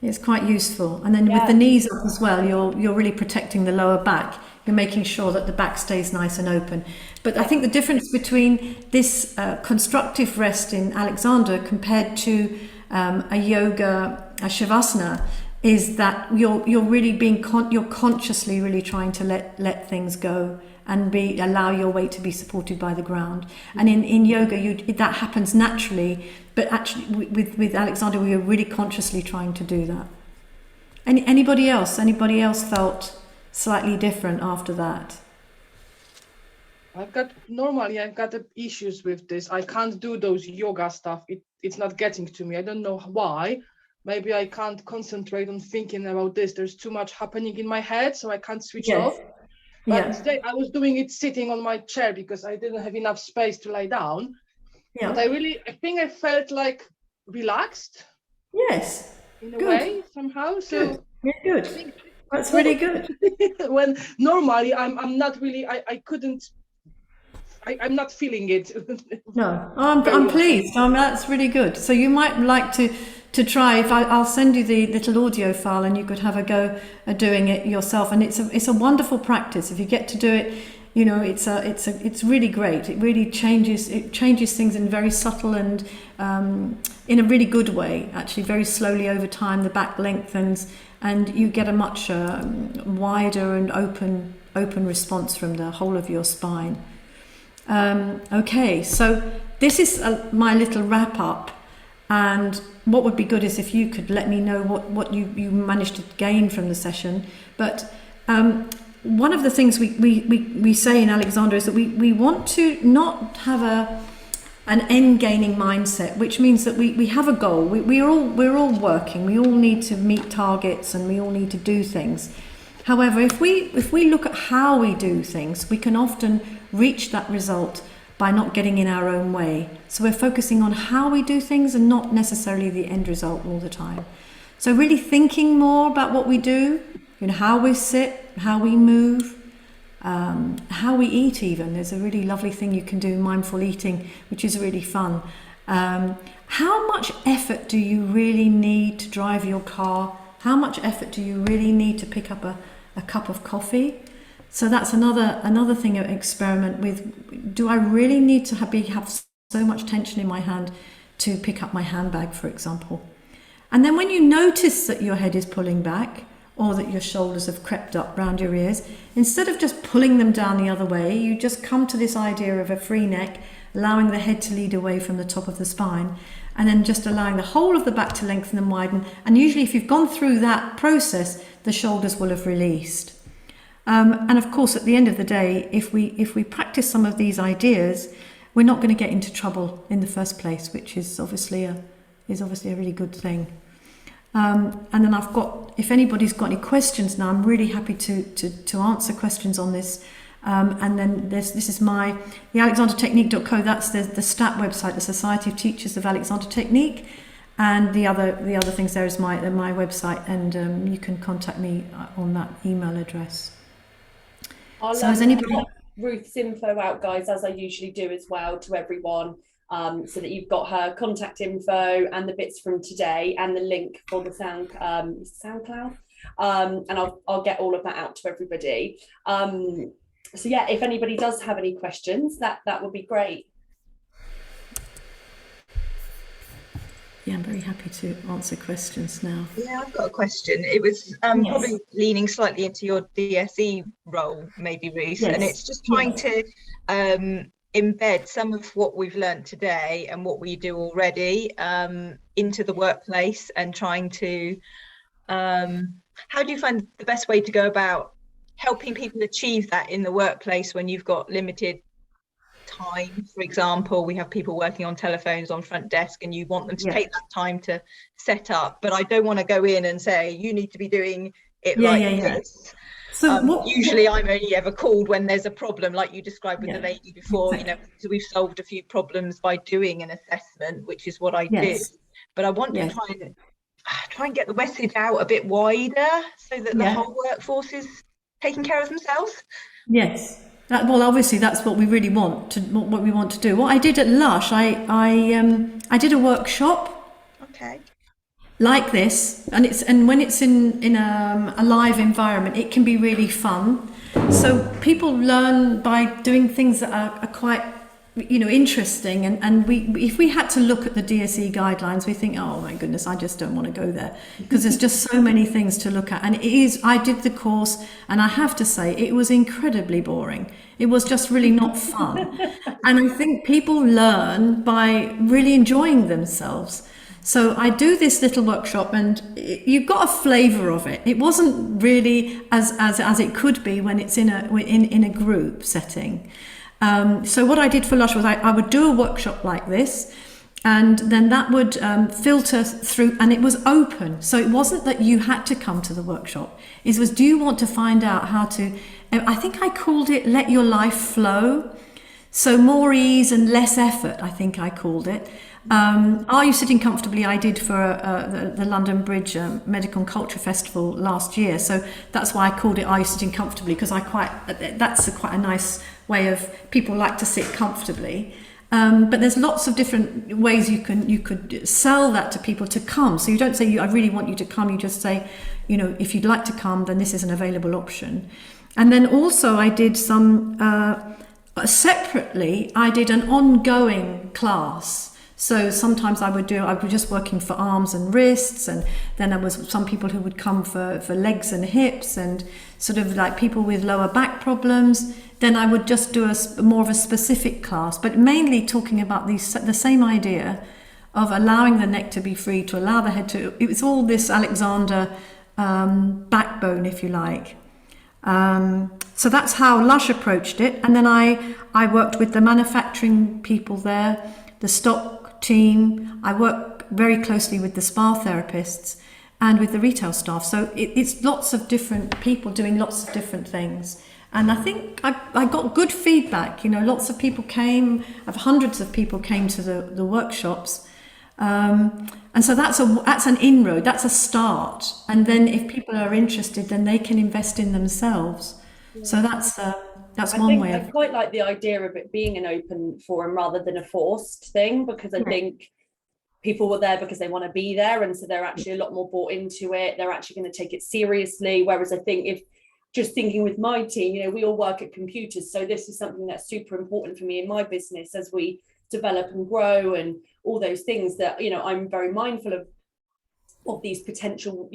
it's quite useful. And then with the knees up as well, you're really protecting the lower back. You're making sure that the back stays nice and open. But I think the difference between this constructive rest in Alexander compared to a yoga, a shavasana, is that you're really you're consciously really trying to let things go and allow your weight to be supported by the ground. And in yoga, that happens naturally. But actually, with Alexander, we are really consciously trying to do that. Anybody else felt slightly different after that? I've got issues with this. I can't do those yoga stuff. It's not getting to me. I don't know why. Maybe I can't concentrate on thinking about this. There's too much happening in my head, so I can't switch off. But today I was doing it sitting on my chair because I didn't have enough space to lie down. But I think I felt like relaxed. Yes. In a way, somehow. So good. That's really good. When normally I'm not really, I'm not feeling it. No, I'm pleased. That's really good. So you might like to try. I'll send you the little audio file, and you could have a go at doing it yourself. And it's a wonderful practice. If you get to do it, it's really great. It really changes things in very subtle and in a really good way. Actually, very slowly over time, the back lengthens, and you get a much wider and open response from the whole of your spine. Okay, so this is my little wrap up, and what would be good is if you could let me know what you managed to gain from the session. But one of the things we say in Alexander is that we want to not have an end gaining mindset, which means that we have a goal. We're all working. We all need to meet targets and we all need to do things. However, if we look at how we do things, we can often reach that result by not getting in our own way. So we're focusing on how we do things and not necessarily the end result all the time. So really thinking more about what we do, how we sit, how we move, how we eat even. There's a really lovely thing you can do, mindful eating, which is really fun. How much effort do you really need to drive your car? How much effort do you really need to pick up a cup of coffee? So that's another thing to experiment with. Do I really need to have so much tension in my hand to pick up my handbag, for example? And then when you notice that your head is pulling back, or that your shoulders have crept up round your ears, instead of just pulling them down the other way, you just come to this idea of a free neck, allowing the head to lead away from the top of the spine, and then just allowing the whole of the back to lengthen and widen. And usually if you've gone through that process, the shoulders will have released. And of course, at the end of the day, if we practice some of these ideas, we're not going to get into trouble in the first place, which is obviously a really good thing. And then I've got, if anybody's got any questions now, I'm really happy to answer questions on this. And then this is the alexandertechnique.co, that's the STAT website, the Society of Teachers of Alexander Technique. And the other things there is my website, and you can contact me on that email address. So has anybody Ruth's info out, guys, as I usually do as well, to everyone, so that you've got her contact info and the bits from today and the link for the SoundCloud, and I'll get all of that out to everybody. So yeah, if anybody does have any questions, that would be great. Yeah, I'm very happy to answer questions now. Yeah, I've got a question. It was probably leaning slightly into your DSE role, maybe, Ruth, yes. And it's just trying to embed some of what we've learned today and what we do already into the workplace, and trying to, how do you find the best way to go about helping people achieve that in the workplace when you've got limited time? For example, we have people working on telephones on front desk, and you want them to take that time to set up, but I don't want to go in and say you need to be doing it this. So usually I'm only ever called when there's a problem, like you described with the lady before. You know, so we've solved a few problems by doing an assessment, which is what I do, but I want to try and get the message out a bit wider so that the whole workforce is taking care of themselves. Yes. Well, obviously, that's what we really want to. What we want to do. What I did at Lush, I did a workshop. Okay. Like this, and when it's in a live environment, it can be really fun. So people learn by doing things that are quite, interesting. And if we had to look at the DSE guidelines, we think, oh my goodness, I just don't want to go there, because there's just so many things to look at. And I did the course, and I have to say it was incredibly boring. It was just really not fun. And I think people learn by really enjoying themselves. So I do this little workshop, and you got a flavour of it. It wasn't really as it could be when it's in a group setting. So what I did for Lush was I would do a workshop like this, and then that would filter through, and it was open. So it wasn't that you had to come to the workshop. It was, do you want to find out how to, I think I called it let your life flow. So more ease and less effort, I think I called it. Are you sitting comfortably? I did for the London Bridge Medical and Culture Festival last year. So that's why I called it Are You Sitting Comfortably? Because that's quite a nice way of, people like to sit comfortably. But there's lots of different ways you could sell that to people to come. So you don't say, I really want you to come. You just say, if you'd like to come, then this is an available option. And then also I did some, separately, I did an ongoing class. So sometimes I would just working for arms and wrists, and then there was some people who would come for legs and hips, and sort of like people with lower back problems. Then I would just do more of a specific class, but mainly talking about the same idea of allowing the neck to be free, to allow the head to, it's all this Alexander backbone, if you like. So that's how Lush approached it. And then I worked with the manufacturing people there, the stock team. I work very closely with the spa therapists and with the retail staff. So it's lots of different people doing lots of different things. And I think I got good feedback. Lots of people came, hundreds of people came to the workshops. And so that's an inroad, that's a start. And then if people are interested, then they can invest in themselves. So that's one way. I quite like the idea of it being an open forum rather than a forced thing, because I think people were there because they want to be there, and so they're actually a lot more bought into it. They're actually going to take it seriously. Whereas I think, if just thinking with my team, we all work at computers, so this is something that's super important for me in my business as we develop and grow and all those things that, I'm very mindful of these potential,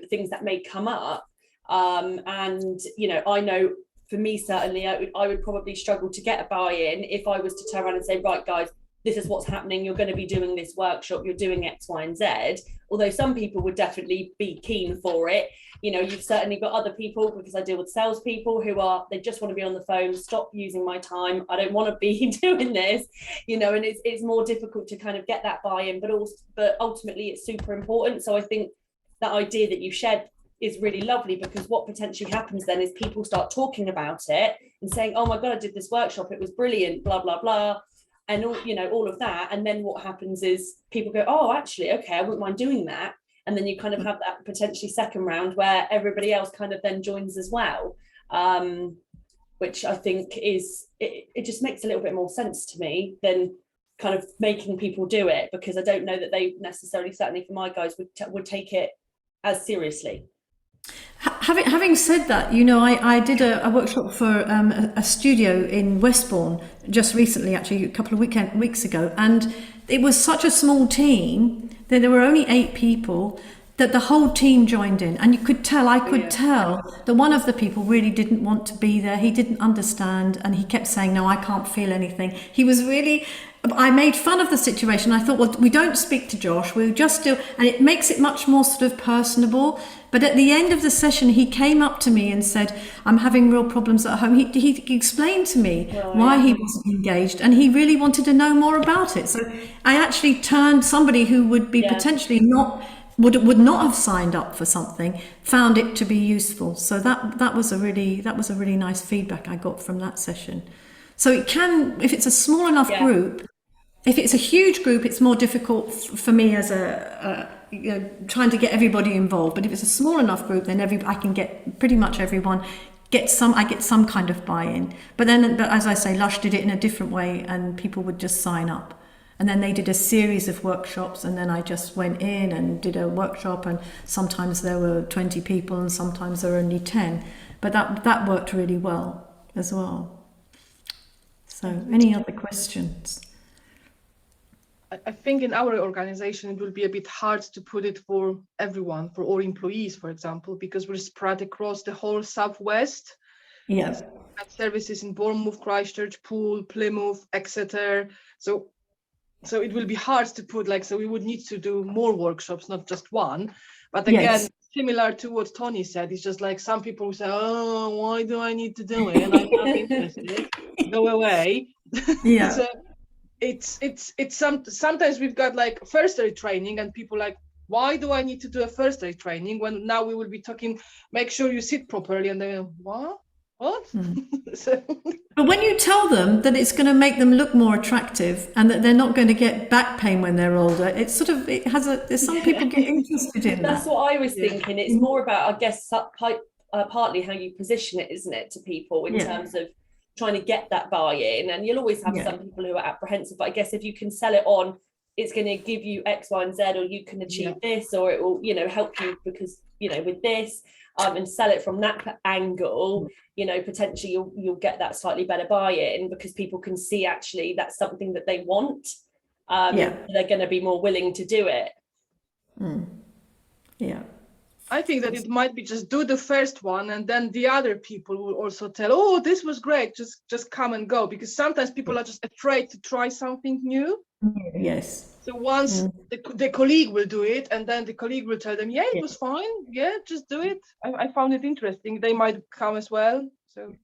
things that may come up. And, you know, I know for me, certainly, I would probably struggle to get a buy-in if I was to turn around and say, right, guys, this is what's happening. You're going to be doing this workshop. You're doing X, Y, and Z. Although some people would definitely be keen for it. You know, you've certainly got other people, because I deal with salespeople who they just want to be on the phone, stop using my time. I don't want to be doing this, you know, and it's more difficult to kind of get that buy-in, but ultimately it's super important. So I think that idea that you shared is really lovely, because what potentially happens then is people start talking about it and saying, oh my God, I did this workshop, it was brilliant, blah, blah, blah. And all, you know, all of that. And then what happens is people go, oh, actually, okay, I wouldn't mind doing that. And then you kind of have that potentially second round where everybody else kind of then joins as well, which I think it just makes a little bit more sense to me than kind of making people do it, because I don't know that they necessarily, certainly for my guys, would take it as seriously. Having said that, you know, I did a workshop for a studio in Westbourne just recently, actually a couple of weeks ago, and it was such a small team that there were only 8 people, that the whole team joined in, and you could tell, I could tell that one of the people really didn't want to be there. He didn't understand, and he kept saying, no, I can't feel anything. He was really, I made fun of the situation. I thought, well, we don't speak to Josh, we'll just do, and it makes it much more sort of personable. But at the end of the session, he came up to me and said, I'm having real problems at home. He explained to me why he wasn't engaged, and he really wanted to know more about it. So I actually turned somebody who would be potentially would not have signed up for something, found it to be useful. So that was a really nice feedback I got from that session. So it can, if it's a small enough group. If it's a huge group, it's more difficult for me as you know, trying to get everybody involved. But if it's a small enough group, then I can get pretty much everyone. I get some kind of buy-in. But as I say, Lush did it in a different way, and people would just sign up. And then they did a series of workshops, and then I just went in and did a workshop, and sometimes there were 20 people and sometimes there were only 10. But that worked really well as well. So any other questions? I think in our organization, it will be a bit hard to put it for everyone, for all employees, for example, because we're spread across the whole Southwest. Yeah. Services in Bournemouth, Christchurch, Poole, Plymouth, Exeter. So it will be hard to put, like, so we would need to do more workshops, not just one. But again, similar to what Toni said, it's just like some people say, oh, why do I need to do it? And I'm not interested. Go away. Yeah. So sometimes we've got like first aid training, and people like, why do I need to do a first aid training when now we will be talking, make sure you sit properly, and they're what? So, but when you tell them that it's going to make them look more attractive and that they're not going to get back pain when they're older, it's sort of, there's some people get interested in that. That's what I was thinking. It's more about, I guess, partly how you position it, isn't it, to people in terms of trying to get that buy-in. And you'll always have some people who are apprehensive, but I guess if you can sell it on, it's going to give you X, Y, and Z, or you can achieve this, or it will, you know, help you because, you know, with this, and sell it from that angle, you know, potentially you'll get that slightly better buy-in, because people can see actually that's something that they want. They're going to be more willing to do it. I think that it might be just do the first one, and then the other people will also tell, oh, this was great, just come and go, because sometimes people are just afraid to try something new. Yes. So once the colleague will do it, and then the colleague will tell them, it was fine, just do it. I found it interesting. They might come as well. So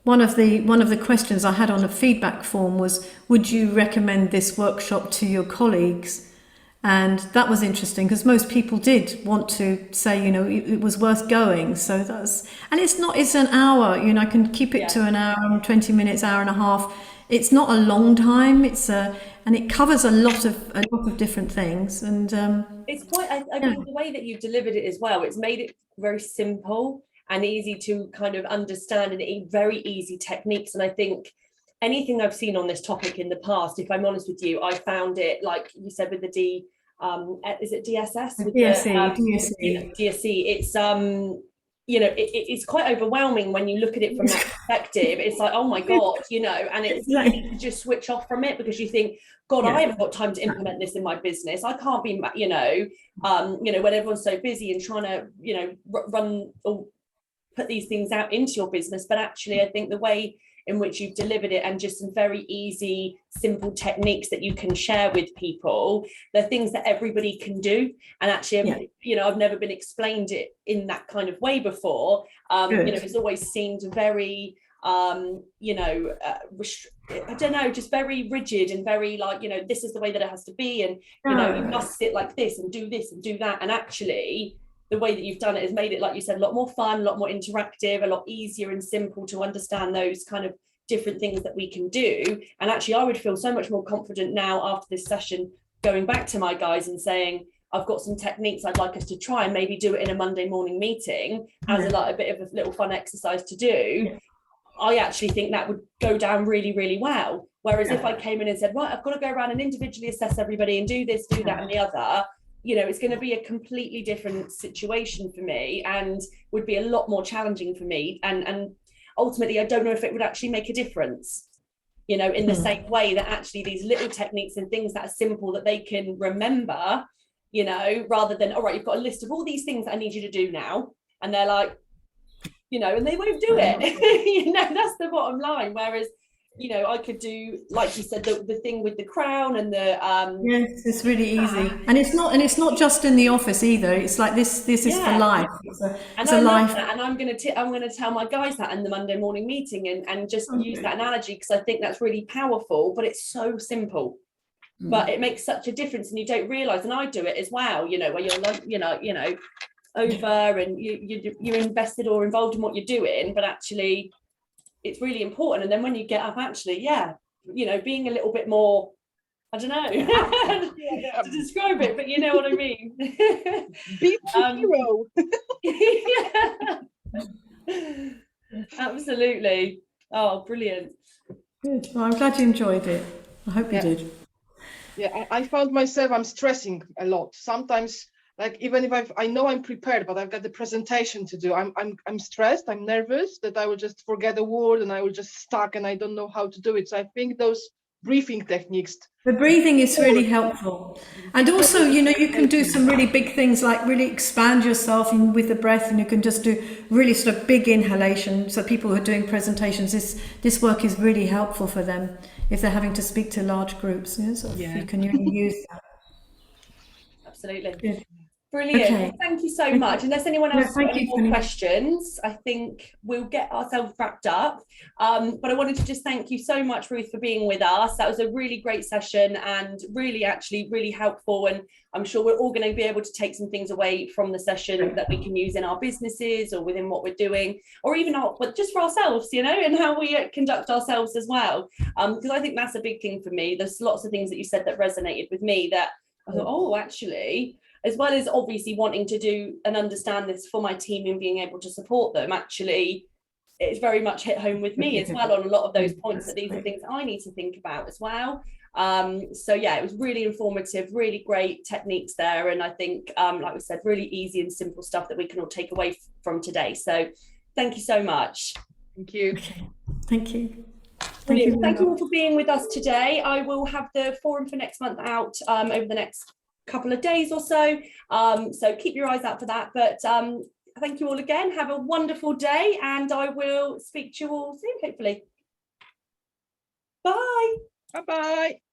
one of the questions I had on a feedback form was, would you recommend this workshop to your colleagues? And that was interesting, because most people did want to say, you know, it was worth going. So and it's an hour, you know, I can keep it to an hour, 20 minutes, hour and a half. It's not a long time. And it covers a lot of different things. And it's quite, I think the way that you've delivered it as well, it's made it very simple and easy to kind of understand, and very easy techniques. And I think anything I've seen on this topic in the past, if I'm honest with you, I found it, like you said, with the is it DSS? With DSE. DSE. It's it's quite overwhelming when you look at it from that perspective. It's like, oh my God, and it's easy to just switch off from it because you think, God, I haven't got time to implement this in my business. I can't be, when everyone's so busy and trying to, run or put these things out into your business. But actually, I think the way in which you've delivered it and just some very easy, simple techniques that you can share with people, they're things that everybody can do. And actually, I've never been explained it in that kind of way before. It's always seemed very, I don't know, just very rigid and very like, this is the way that it has to be. And, you must sit like this and do this and do that. And actually, the way that you've done it has made it, like you said, a lot more fun, a lot more interactive, a lot easier and simple to understand those kind of different things that we can do. And actually, I would feel so much more confident now after this session, going back to my guys and saying, I've got some techniques I'd like us to try and maybe do it in a Monday morning meeting as a bit of a little fun exercise to do. Yeah. I actually think that would go down really, really well. Whereas if I came in and said, right, I've got to go around and individually assess everybody and do this, do that and the other, it's going to be a completely different situation for me and would be a lot more challenging for me. And ultimately, I don't know if it would actually make a difference, in the same way that actually these little techniques and things that are simple that they can remember, rather than, all right, you've got a list of all these things that I need you to do now. And they're like, and they won't do it. That's the bottom line. Whereas, I could do, like you said, the thing with the crown and the yes, it's really easy, and it's not just in the office either. It's like this is for life. It's a life. And I'm going to tell my guys that in the Monday morning meeting and just use that analogy because I think that's really powerful. But it's so simple, but it makes such a difference, and you don't realise. And I do it as well. Where you're like, over and you're invested or involved in what you're doing, but actually it's really important. And then when you get up, actually, being a little bit more, I don't know to describe it, but you know what I mean. Be the hero. Yeah. Absolutely. Oh, brilliant. Good. Well, I'm glad you enjoyed it. I hope you did. Yeah, I found myself, I'm stressing a lot. Sometimes, like, even if I know I'm prepared, but I've got the presentation to do, I'm stressed, I'm nervous that I will just forget a word and I will just stuck and I don't know how to do it. So I think those breathing techniques. The breathing is really helpful. And also, you can do some really big things like really expand yourself with the breath, and you can just do really sort of big inhalation. So people who are doing presentations, this work is really helpful for them if they're having to speak to large groups. You can use that. Absolutely. Good. Brilliant. Okay. Well, thank you so much. Unless anyone else has got any more questions, I think we'll get ourselves wrapped up. But I wanted to just thank you so much, Ruth, for being with us. That was a really great session and really helpful. And I'm sure we're all going to be able to take some things away from the session that we can use in our businesses or within what we're doing, or even just for ourselves, and how we conduct ourselves as well. Because I think that's a big thing for me. There's lots of things that you said that resonated with me that I thought, oh, actually, as well as obviously wanting to do and understand this for my team and being able to support them, actually, it's very much hit home with me as well on a lot of those points that these are things I need to think about as well. So yeah, it was really informative, really great techniques there. And I think, like we said, really easy and simple stuff that we can all take away from today. So thank you so much. Thank you. Okay. Thank you. Thank you all for being with us today. I will have the forum for next month out over the next couple of days or so. So keep your eyes out for that. But thank you all again. Have a wonderful day, and I will speak to you all soon, hopefully. Bye. Bye-bye.